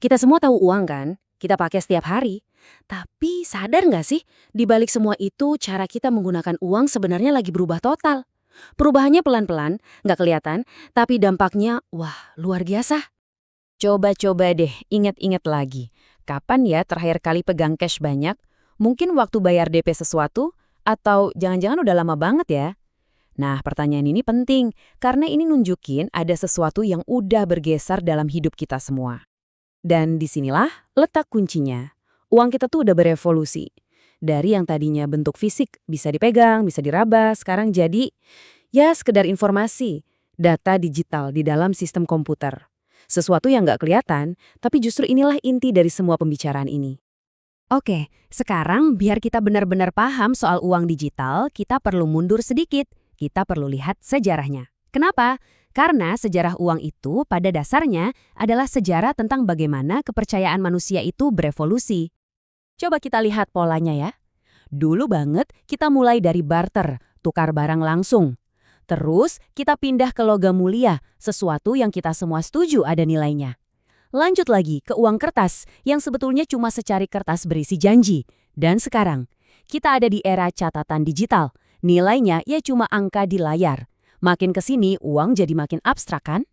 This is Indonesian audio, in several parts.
Kita semua tahu uang kan? Kita pakai setiap hari. Tapi sadar nggak sih, di balik semua itu cara kita menggunakan uang sebenarnya lagi berubah total. Perubahannya pelan-pelan, nggak kelihatan, tapi dampaknya, wah, luar biasa. Coba-coba deh ingat-ingat lagi. Kapan ya terakhir kali pegang cash banyak? Mungkin waktu bayar DP sesuatu? Atau jangan-jangan udah lama banget ya? Nah, pertanyaan ini penting karena ini nunjukin ada sesuatu yang udah bergeser dalam hidup kita semua. Dan disinilah letak kuncinya. Uang kita tuh udah berevolusi. Dari yang tadinya bentuk fisik, bisa dipegang, bisa diraba, sekarang jadi ya sekedar informasi, data digital di dalam sistem komputer. Sesuatu yang nggak kelihatan, tapi justru inilah inti dari semua pembicaraan ini. Oke, sekarang biar kita benar-benar paham soal uang digital, kita perlu mundur sedikit. Kita perlu lihat sejarahnya. Kenapa? Karena sejarah uang itu pada dasarnya adalah sejarah tentang bagaimana kepercayaan manusia itu berevolusi. Coba kita lihat polanya ya. Dulu banget kita mulai dari barter, tukar barang langsung. Terus kita pindah ke logam mulia, sesuatu yang kita semua setuju ada nilainya. Lanjut lagi ke uang kertas yang sebetulnya cuma secari kertas berisi janji. Dan sekarang, kita ada di era catatan digital. Nilainya ya cuma angka di layar. Makin kesini uang jadi makin abstrak kan?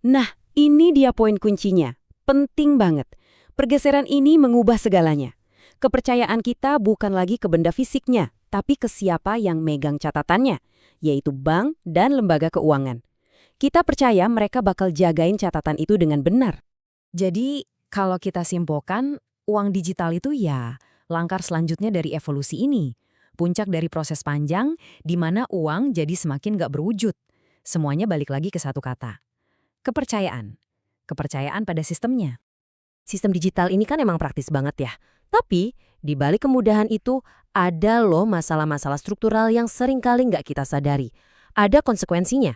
Nah, ini dia poin kuncinya. Penting banget. Pergeseran ini mengubah segalanya. Kepercayaan kita bukan lagi ke benda fisiknya, tapi ke siapa yang megang catatannya, yaitu bank dan lembaga keuangan. Kita percaya mereka bakal jagain catatan itu dengan benar. Jadi, kalau kita simpulkan, uang digital itu ya langkah selanjutnya dari evolusi ini. Puncak dari proses panjang, di mana uang jadi semakin gak berwujud. Semuanya balik lagi ke satu kata. Kepercayaan. Kepercayaan pada sistemnya. Sistem digital ini kan emang praktis banget ya. Tapi, di balik kemudahan itu, ada loh masalah-masalah struktural yang seringkali nggak kita sadari. Ada konsekuensinya.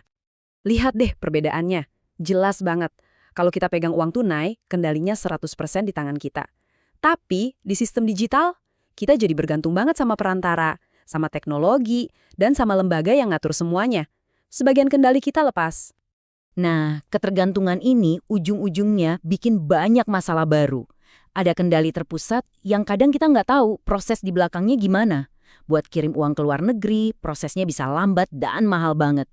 Lihat deh perbedaannya. Jelas banget. Kalau kita pegang uang tunai, kendalinya 100% di tangan kita. Tapi, di sistem digital, kita jadi bergantung banget sama perantara, sama teknologi, dan sama lembaga yang ngatur semuanya. Sebagian kendali kita lepas. Nah, ketergantungan ini ujung-ujungnya bikin banyak masalah baru. Ada kendali terpusat yang kadang kita nggak tahu proses di belakangnya gimana. Buat kirim uang ke luar negeri, prosesnya bisa lambat dan mahal banget.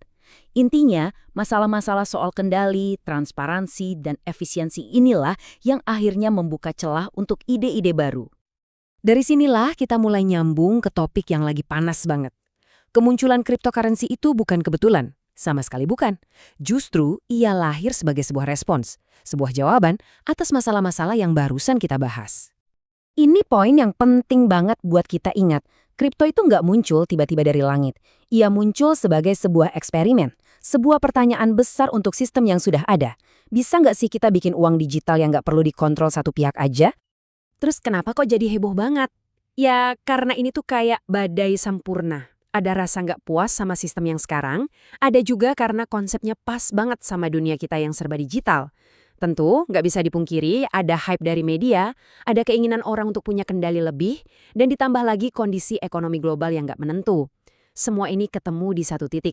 Intinya, masalah-masalah soal kendali, transparansi, dan efisiensi inilah yang akhirnya membuka celah untuk ide-ide baru. Dari sinilah kita mulai nyambung ke topik yang lagi panas banget. Kemunculan cryptocurrency itu bukan kebetulan, sama sekali bukan. Justru ia lahir sebagai sebuah respons, sebuah jawaban atas masalah-masalah yang barusan kita bahas. Ini poin yang penting banget buat kita ingat. Kripto itu nggak muncul tiba-tiba dari langit. Ia muncul sebagai sebuah eksperimen, sebuah pertanyaan besar untuk sistem yang sudah ada. Bisa nggak sih kita bikin uang digital yang nggak perlu dikontrol satu pihak aja? Terus kenapa kok jadi heboh banget? Ya karena ini tuh kayak badai sampurna. Ada rasa nggak puas sama sistem yang sekarang, ada juga karena konsepnya pas banget sama dunia kita yang serba digital. Tentu nggak bisa dipungkiri ada hype dari media, ada keinginan orang untuk punya kendali lebih, dan ditambah lagi kondisi ekonomi global yang nggak menentu. Semua ini ketemu di satu titik.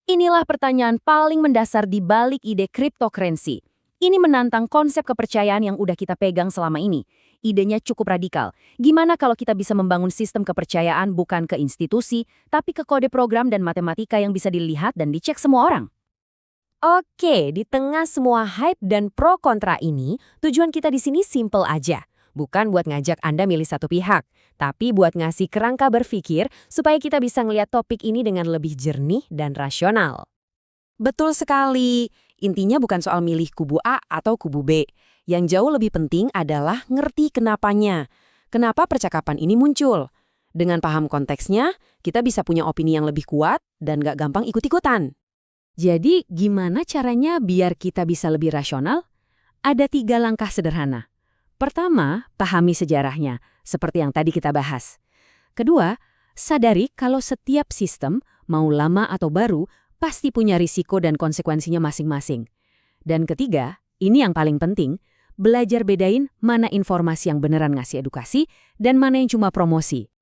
Inilah pertanyaan paling mendasar di balik ide cryptocurrency. Ini menantang konsep kepercayaan yang udah kita pegang selama ini. Idenya cukup radikal. Gimana kalau kita bisa membangun sistem kepercayaan bukan ke institusi, tapi ke kode program dan matematika yang bisa dilihat dan dicek semua orang? Oke, di tengah semua hype dan pro kontra ini, tujuan kita di sini simple aja. Bukan buat ngajak Anda milih satu pihak, tapi buat ngasih kerangka berpikir supaya kita bisa ngelihat topik ini dengan lebih jernih dan rasional. Betul sekali. Intinya bukan soal milih kubu A atau kubu B. Yang jauh lebih penting adalah ngerti kenapanya. Kenapa percakapan ini muncul? Dengan paham konteksnya, kita bisa punya opini yang lebih kuat dan gak gampang ikut-ikutan. Jadi, gimana caranya biar kita bisa lebih rasional? Ada 3 langkah sederhana. Pertama, pahami sejarahnya, seperti yang tadi kita bahas. Kedua, sadari kalau setiap sistem, mau lama atau baru, pasti punya risiko dan konsekuensinya masing-masing. Dan ketiga, ini yang paling penting, belajar bedain mana informasi yang beneran ngasih edukasi dan mana yang cuma promosi.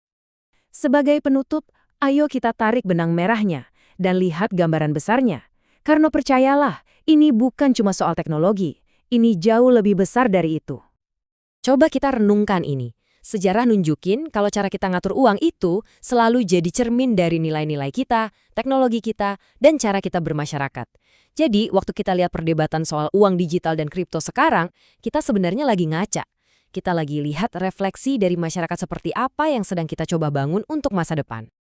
Sebagai penutup, ayo kita tarik benang merahnya dan lihat gambaran besarnya. Karena percayalah, ini bukan cuma soal teknologi, ini jauh lebih besar dari itu. Coba kita renungkan ini. Sejarah nunjukin kalau cara kita ngatur uang itu selalu jadi cermin dari nilai-nilai kita, teknologi kita, dan cara kita bermasyarakat. Jadi, waktu kita lihat perdebatan soal uang digital dan kripto sekarang, kita sebenarnya lagi ngaca. Kita lagi lihat refleksi dari masyarakat seperti apa yang sedang kita coba bangun untuk masa depan.